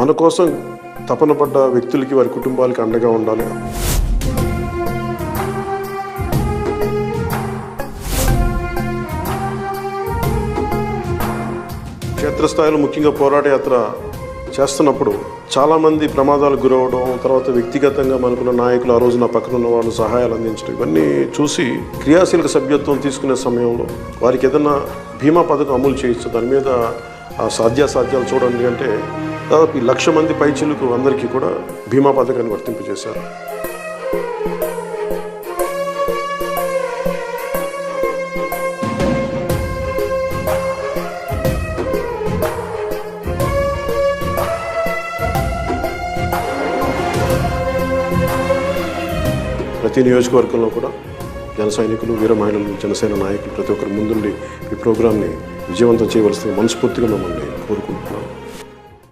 మన కోసం తపన పడ్డ వ్యక్తులకి వారి కుటుంబాలకి అండగా ఉండాలి. క్షేత్రస్థాయిలో ముఖ్యంగా పోరాట యాత్ర చేస్తున్నప్పుడు చాలామంది ప్రమాదాలకు గురవడం, తర్వాత వ్యక్తిగతంగా మనకున్న నాయకులు ఆ రోజు నా పక్కన ఉన్న వాళ్ళు సహాయాలు అందించడం, ఇవన్నీ చూసి క్రియాశీలక సభ్యత్వం తీసుకునే సమయంలో వారికి ఏదైనా బీమా పథకం అమలు చేయొచ్చు, దాని మీద సాధ్యాసాధ్యాలు చూడండి అంటే దాదాపు 1,00,000 మంది పైచిలకు అందరికీ కూడా బీమా పథకాన్ని వర్తింపజేశారు. ప్రతి నియోజకవర్గంలో కూడా జన సైనికులు, వీర మహిళలు, జనసేన నాయకులు ప్రతి ఒక్కరు ముందుండి ఈ ప్రోగ్రాంని విజయవంతం చేయవలసిన మనస్ఫూర్తిగా మిమ్మల్ని కోరుకుంటున్నాను.